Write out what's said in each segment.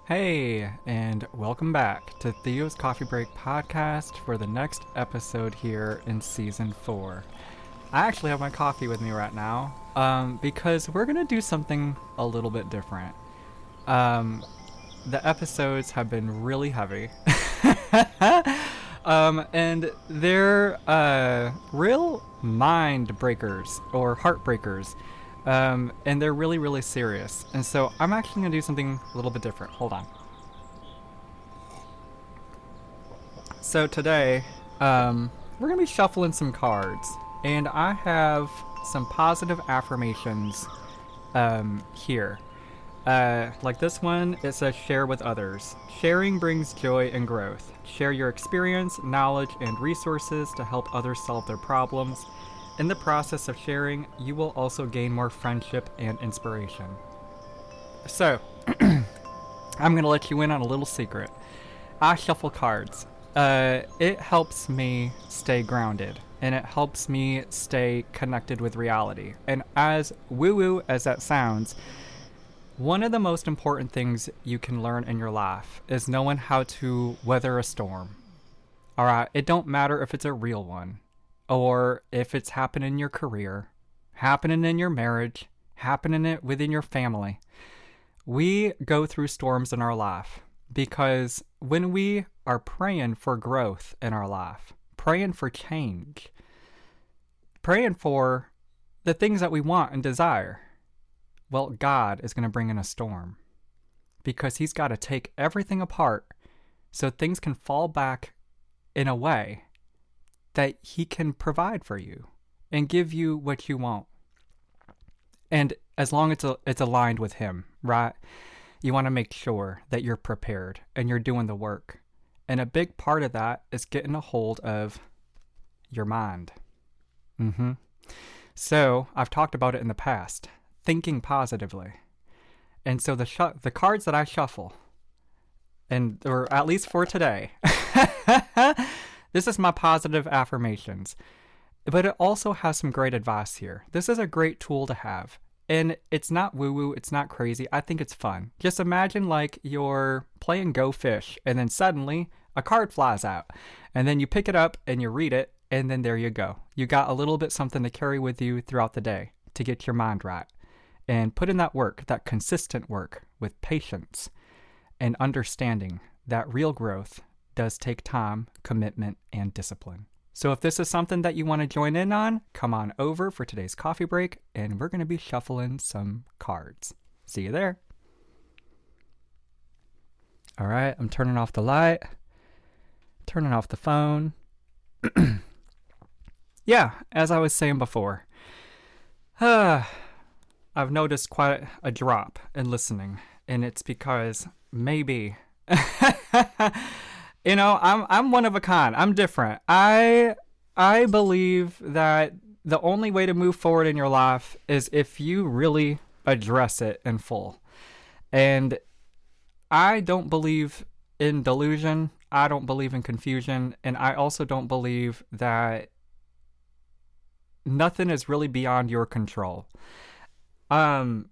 Hey, and welcome back to Theo's Coffee Break podcast for the next episode here in season 4. I actually have my coffee with me right now because we're going to do something a little bit different. The episodes have been really heavy. And they're real mind breakers or heartbreakers. And they're really, really serious. And so I'm actually going to do something a little bit different. Hold on. So today, we're going to be shuffling some cards. And I have some positive affirmations here. Like this one, it says share with others. Sharing brings joy and growth. Share your experience, knowledge, and resources to help others solve their problems. In the process of sharing, you will also gain more friendship and inspiration. So, I'm going to let you in on a little secret. I shuffle cards. It helps me stay grounded, and it helps me stay connected with reality. And as woo-woo as that sounds, one of the most important things you can learn in your life is knowing how to weather a storm. Alright, it don't matter if it's a real one, or if it's happening in your career, happening in your marriage, happening within your family. We go through storms in our life because when we are praying for growth in our life, praying for change, praying for the things that we want and desire, well, God is going to bring in a storm because he's got to take everything apart so things can fall back in a way that he can provide for you and give you what you want. And as long as it's aligned with him, right? You want to make sure that you're prepared and you're doing the work. And a big part of that is getting a hold of your mind. So I've talked about it in the past, thinking positively. And so the cards that I shuffle, or at least for today, this is my positive affirmations, but it also has some great advice here. This is a great tool to have, and it's not woo-woo, it's not crazy. I think it's fun. Just imagine like you're playing Go Fish, and then suddenly a card flies out, and then you pick it up and you read it, and then there you go. You got a little bit something to carry with you throughout the day to get your mind right, and put in that work, that consistent work with patience and understanding that real growth does take time, commitment, and discipline. So if this is something that you want to join in on, come on over for today's coffee break, and we're going to be shuffling some cards. See you there. All right, I'm turning off the light, turning off the phone. Yeah, as I was saying before, I've noticed quite a drop in listening, and it's because maybe... You know, I'm one of a kind. I'm different. I believe that the only way to move forward in your life is if you really address it in full. And I don't believe in delusion. I don't believe in confusion. And I also don't believe that nothing is really beyond your control. As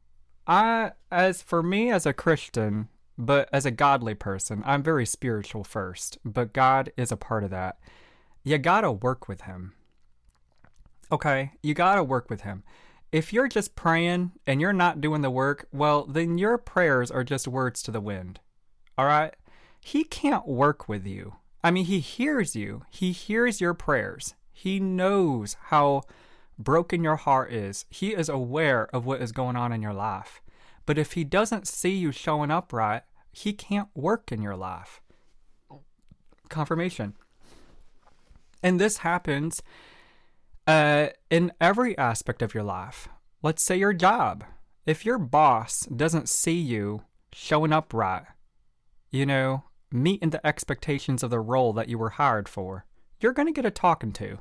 for me as a Christian, but as a godly person, I'm very spiritual first, but God is a part of that. You gotta work with him. Okay, you gotta work with him. If you're just praying and you're not doing the work, well, then your prayers are just words to the wind. All right? He can't work with you. I mean, he hears you. He hears your prayers. He knows how broken your heart is. He is aware of what is going on in your life. But if he doesn't see you showing up right, he can't work in your life. Confirmation. And this happens in every aspect of your life. Let's say your job. If your boss doesn't see you showing up right, meeting the expectations of the role that you were hired for, you're going to get a talking to,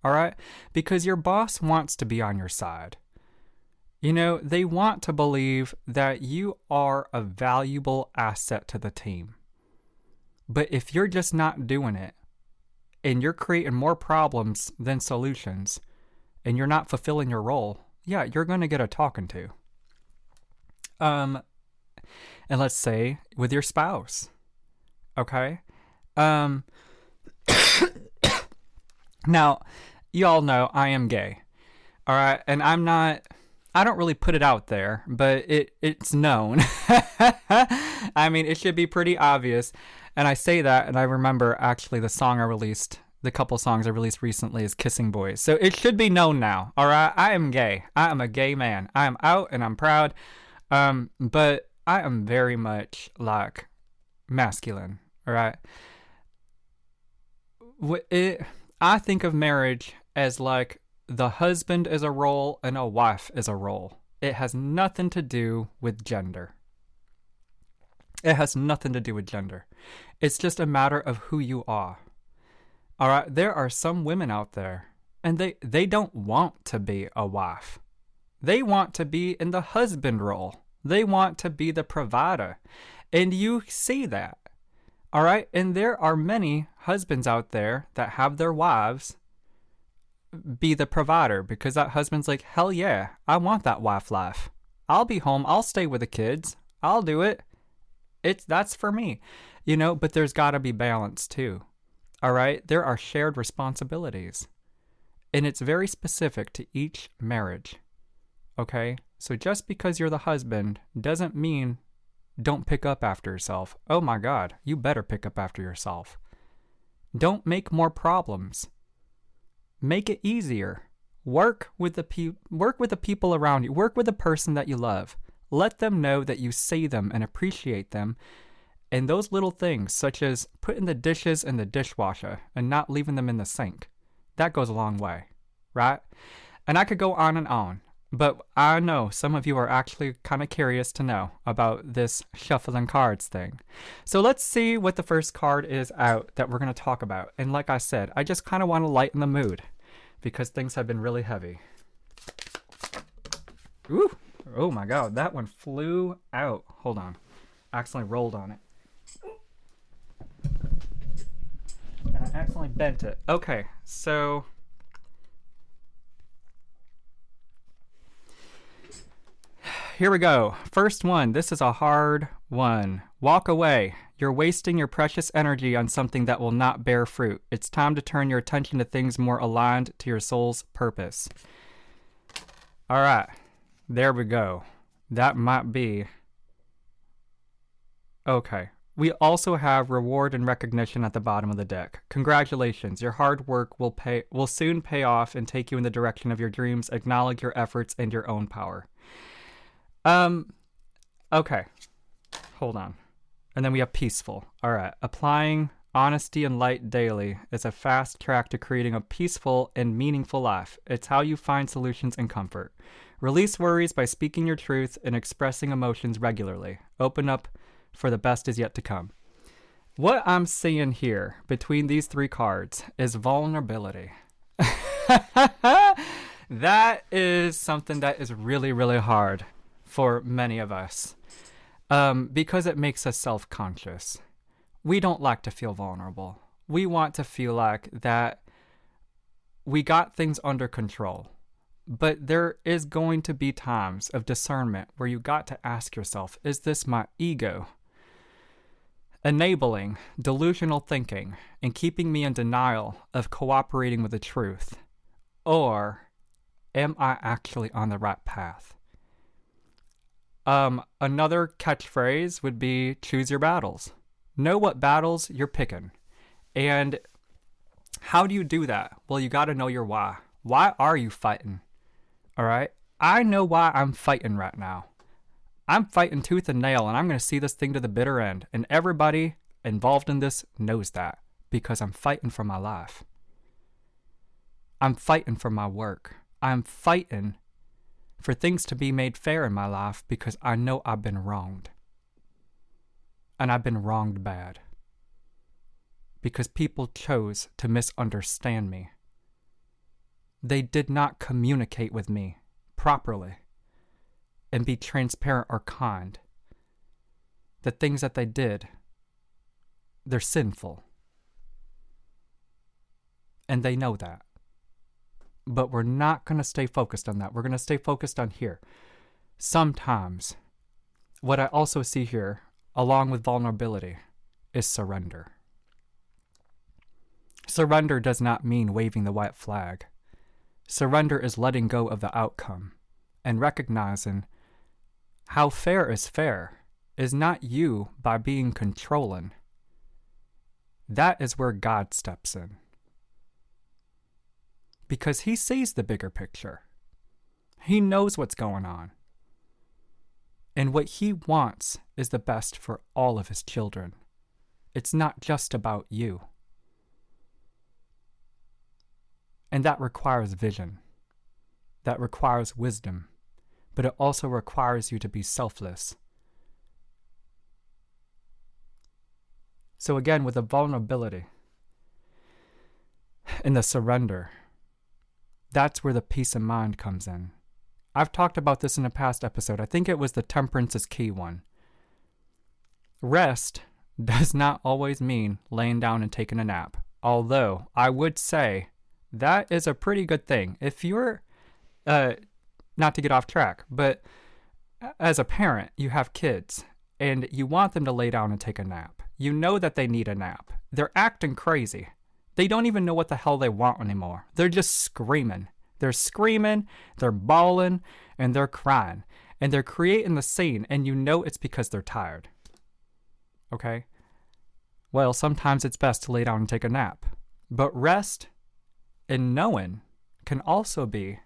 all right? Because your boss wants to be on your side. They want to believe that you are a valuable asset to the team. But if you're just not doing it, and you're creating more problems than solutions, and you're not fulfilling your role, yeah, you're going to get a talking to. And let's say with your spouse. Okay? Um, Now, you all know I am gay. All right? And I don't really put it out there, but it's known. I mean, it should be pretty obvious. And I say that, and I remember actually the couple songs I released recently is Kissing Boys. So it should be known now. All right? I am gay. I am a gay man. I am out and I'm proud. But I am very much like masculine. All right? I think of marriage as like the husband is a role and a wife is a role. It has nothing to do with gender. It has nothing to do with gender. It's just a matter of who you are. All right, there are some women out there and they don't want to be a wife. They want to be in the husband role. They want to be the provider. And you see that. All right, and there are many husbands out there that have their wives be the provider because that husband's like, hell yeah, I want that wife life. I'll be home. I'll stay with the kids. I'll do it. That's for me, but there's got to be balance too. All right. There are shared responsibilities and it's very specific to each marriage. Okay. So just because you're the husband doesn't mean don't pick up after yourself. Oh my God, you better pick up after yourself. Don't make more problems. Make it easier. Work with the people around you. Work with the person that you love. Let them know that you see them and appreciate them. And those little things, such as putting the dishes in the dishwasher and not leaving them in the sink, that goes a long way, right? And I could go on, but I know some of you are actually kind of curious to know about this shuffling cards thing. So let's see what the first card is out that we're going to talk about. And like I said, I just kind of want to lighten the mood because things have been really heavy. Ooh, oh my God, that one flew out. Hold on. I accidentally rolled on it. And I accidentally bent it. Okay, so here we go. First one. This is a hard one. Walk away. You're wasting your precious energy on something that will not bear fruit. It's time to turn your attention to things more aligned to your soul's purpose. All right. There we go. That might be. Okay. We also have reward and recognition at the bottom of the deck. Congratulations. Your hard work will soon pay off and take you in the direction of your dreams. Acknowledge your efforts and your own power. Okay. Hold on. And then we have peaceful. All right. Applying honesty and light daily is a fast track to creating a peaceful and meaningful life. It's how you find solutions and comfort. Release worries by speaking your truth and expressing emotions regularly. Open up for the best is yet to come. What I'm seeing here between these three cards is vulnerability. That is something that is really, really hard for many of us because it makes us self-conscious. We don't like to feel vulnerable. We want to feel like that we got things under control. But there is going to be times of discernment where you got to ask yourself, is this my ego enabling delusional thinking and keeping me in denial of cooperating with the truth? Or am I actually on the right path? Another catchphrase would be choose your battles. Know what battles you're picking. And how do you do that? Well, you got to know your why. Why are you fighting? All right? I know why I'm fighting right now. I'm fighting tooth and nail, and I'm going to see this thing to the bitter end. And everybody involved in this knows that because I'm fighting for my life. I'm fighting for my work. I'm fighting for things to be made fair in my life because I know I've been wronged. And I've been wronged bad. Because people chose to misunderstand me. They did not communicate with me properly and be transparent or kind. The things that they did, they're sinful. And they know that. But we're not going to stay focused on that. We're going to stay focused on here. Sometimes what I also see here, along with vulnerability, is surrender. Surrender does not mean waving the white flag. Surrender is letting go of the outcome and recognizing how fair is not you by being controlling. That is where God steps in. Because he sees the bigger picture. He knows what's going on. And what he wants is the best for all of his children. It's not just about you. And that requires vision. That requires wisdom. But it also requires you to be selfless. So again, with the vulnerability and the surrender, that's where the peace of mind comes in. I've talked about this in a past episode. I think it was the temperance is key one. Rest does not always mean laying down and taking a nap. Although I would say that is a pretty good thing. If you're, not to get off track, but as a parent, you have kids and you want them to lay down and take a nap. You know that they need a nap. They're acting crazy. They don't even know what the hell they want anymore. They're just screaming. They're screaming, they're bawling, and they're crying. And they're creating the scene, and you know it's because they're tired. Okay? Well, sometimes it's best to lay down and take a nap. But rest and knowing can also be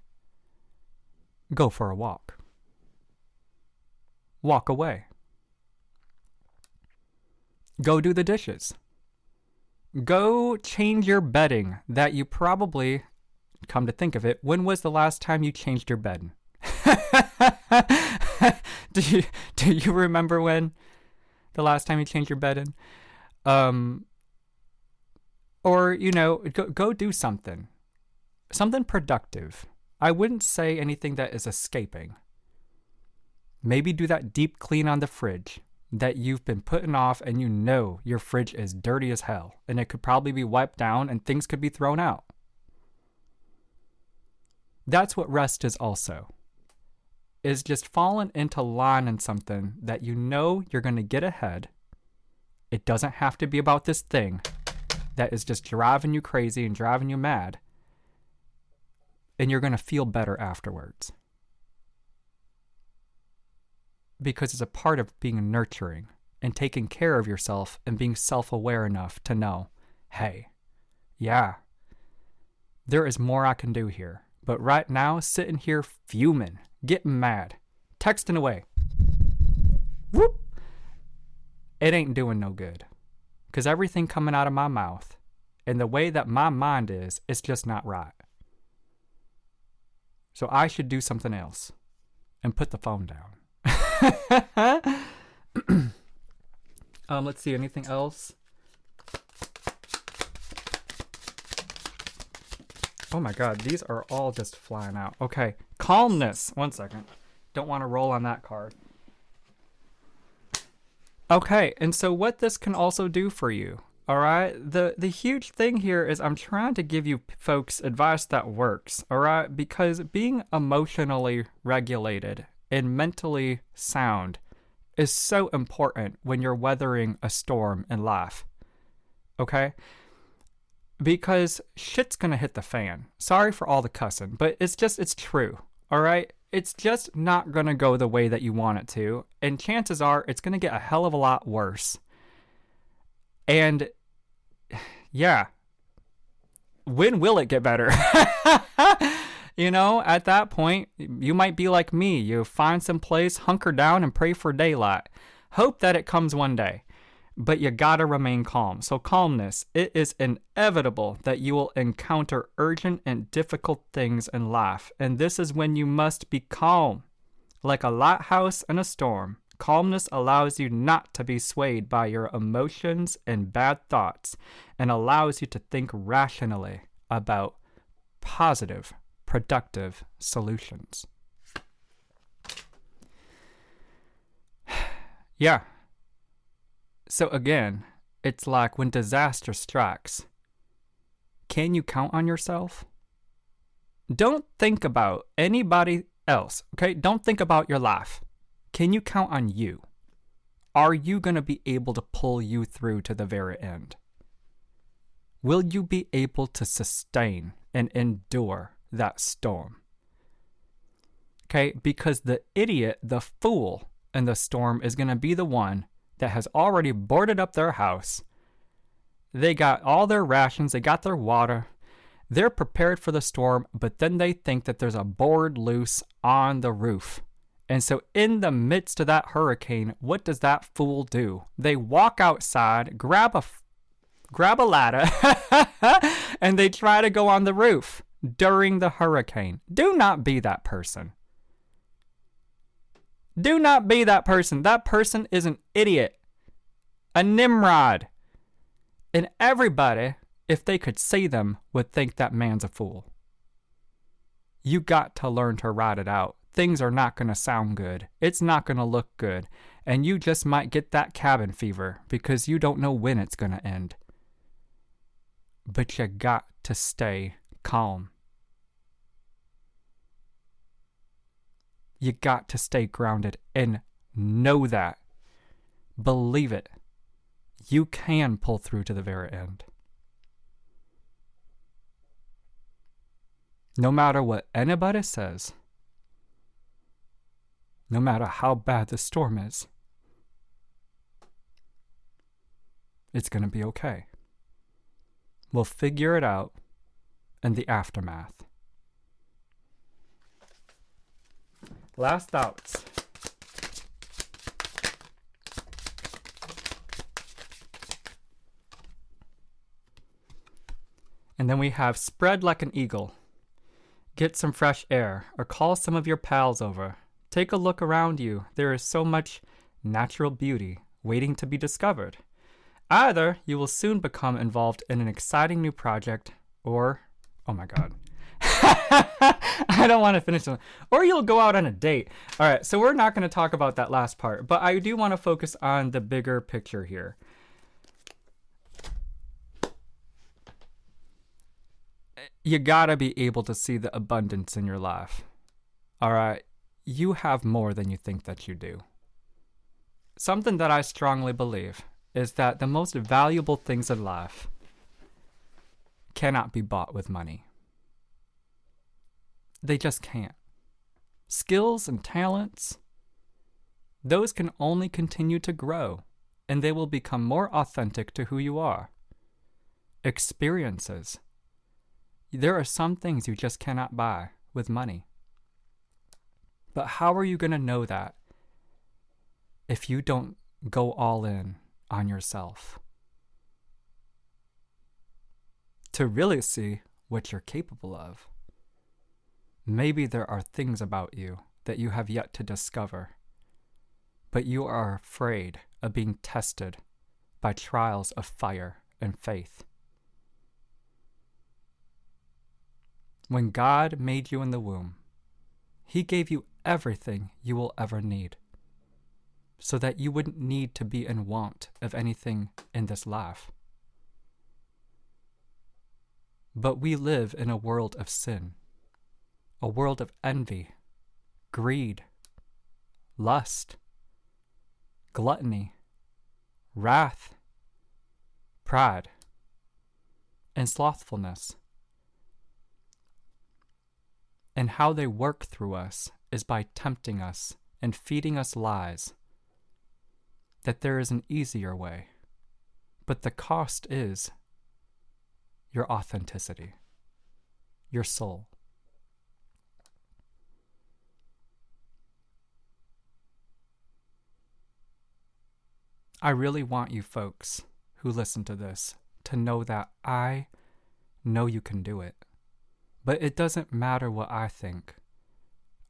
go for a walk. Walk away. Go do the dishes. Go change your bedding that you probably, come to think of it, when was the last time you changed your bedding? Do you remember when the last time you changed your bedding? Or, go do something. Something productive. I wouldn't say anything that is escaping. Maybe do that deep clean on the fridge that you've been putting off, and you know your fridge is dirty as hell and it could probably be wiped down and things could be thrown out. That's what rest is also. Is just falling into line in something that you know you're going to get ahead. It doesn't have to be about this thing that is just driving you crazy and driving you mad. And you're going to feel better afterwards. Because it's a part of being nurturing and taking care of yourself and being self-aware enough to know, hey, yeah, there is more I can do here. But right now, sitting here fuming, getting mad, texting away, whoop, it ain't doing no good. Because everything coming out of my mouth and the way that my mind is, it's just not right. So I should do something else and put the phone down. Let's see, anything else? Oh my god, these are all just flying out. Okay, calmness. 1 second. Don't want to roll on that card. Okay, and so what this can also do for you, all right? The huge thing here is I'm trying to give you folks advice that works, all right? Because being emotionally regulated and mentally sound is so important when you're weathering a storm in life, okay? Because shit's gonna hit the fan. Sorry for all the cussing, but it's true, all right? It's just not gonna go the way that you want it to, and chances are it's gonna get a hell of a lot worse. And yeah, when will it get better? At that point, you might be like me. You find some place, hunker down, and pray for daylight. Hope that it comes one day. But you gotta remain calm. So calmness, it is inevitable that you will encounter urgent and difficult things in life. And this is when you must be calm. Like a lighthouse in a storm, calmness allows you not to be swayed by your emotions and bad thoughts, and allows you to think rationally about positive, productive solutions. Yeah. So again, it's like when disaster strikes. Can you count on yourself? Don't think about anybody else, okay? Don't think about your life. Can you count on you? Are you going to be able to pull you through to the very end? Will you be able to sustain and endure that storm? Okay, because the idiot, the fool in the storm is going to be the one that has already boarded up their house. They got all their rations, they got their water, they're prepared for the storm, but then they think that there's a board loose on the roof. And so in the midst of that hurricane, what does that fool do? They walk outside, grab a ladder, and they try to go on the roof during the hurricane. Do not be that person. Do not be that person. That person is an idiot, a Nimrod. And everybody, if they could see them, would think that man's a fool. You got to learn to ride it out. Things are not going to sound good. It's not going to look good. And you just might get that cabin fever because you don't know when it's going to end. But you got to stay calm. You got to stay grounded and know that. Believe it. You can pull through to the very end. No matter what anybody says, no matter how bad the storm is, it's going to be okay. We'll figure it out in the aftermath. Last thoughts. And then we have spread like an eagle. Get some fresh air or call some of your pals over. Take a look around you. There is so much natural beauty waiting to be discovered. Either you will soon become involved in an exciting new project or, oh my God. I don't want to finish them. Or you'll go out on a date. All right, so we're not going to talk about that last part, but I do want to focus on the bigger picture here. You got to be able to see the abundance in your life. All right, you have more than you think that you do. Something that I strongly believe is that the most valuable things in life cannot be bought with money. They just can't. Skills and talents, those can only continue to grow, and they will become more authentic to who you are. Experiences. There are some things you just cannot buy with money. But how are you going to know that if you don't go all in on yourself? To really see what you're capable of. Maybe there are things about you that you have yet to discover, but you are afraid of being tested by trials of fire and faith. When God made you in the womb, He gave you everything you will ever need, so that you wouldn't need to be in want of anything in this life. But we live in a world of sin. A world of envy, greed, lust, gluttony, wrath, pride, and slothfulness. And how they work through us is by tempting us and feeding us lies that there is an easier way, but the cost is your authenticity, your soul. I really want you folks who listen to this to know that I know you can do it. But it doesn't matter what I think.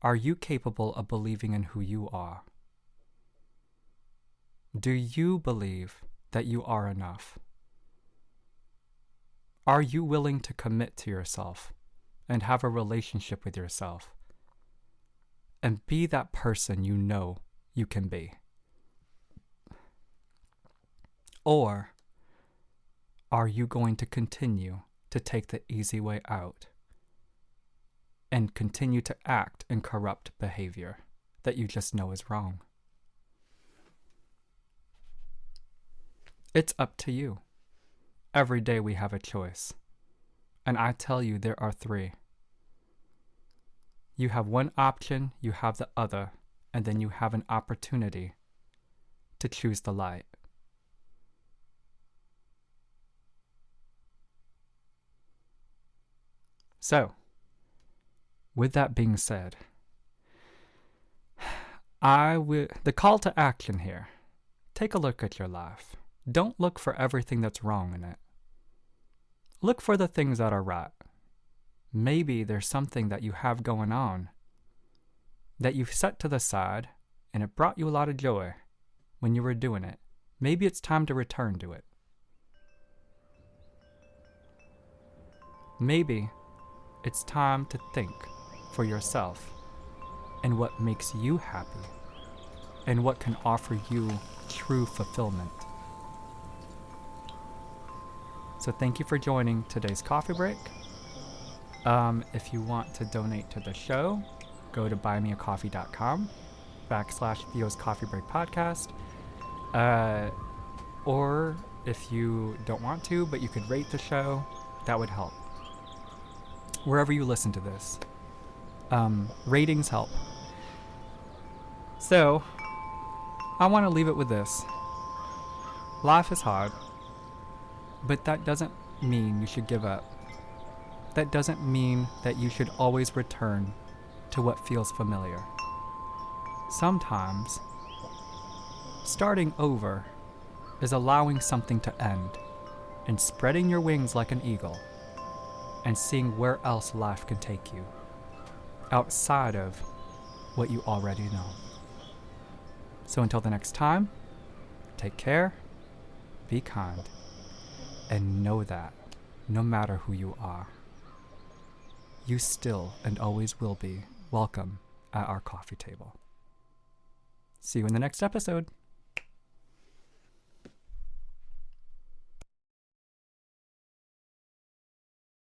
Are you capable of believing in who you are? Do you believe that you are enough? Are you willing to commit to yourself and have a relationship with yourself and be that person you know you can be? Or are you going to continue to take the easy way out and continue to act in corrupt behavior that you just know is wrong? It's up to you. Every day we have a choice. And I tell you, there are three. You have one option, you have the other, and then you have an opportunity to choose the light. So, with that being said, the call to action here, take a look at your life. Don't look for everything that's wrong in it. Look for the things that are right. Maybe there's something that you have going on that you've set to the side and it brought you a lot of joy when you were doing it. Maybe it's time to return to it. Maybe it's time to think for yourself and what makes you happy and what can offer you true fulfillment. So thank you for joining today's coffee break. If you want to donate to the show, go to buymeacoffee.com/Theo's Coffee Break Podcast. Or if you don't want to, but you could rate the show, that would help. Wherever you listen to this, ratings help. So, I want to leave it with this. Life is hard, but that doesn't mean you should give up. That doesn't mean that you should always return to what feels familiar. Sometimes, starting over is allowing something to end and spreading your wings like an eagle and seeing where else life can take you outside of what you already know. So until the next time, take care, be kind, and know that no matter who you are, you still and always will be welcome at our coffee table. See you in the next episode.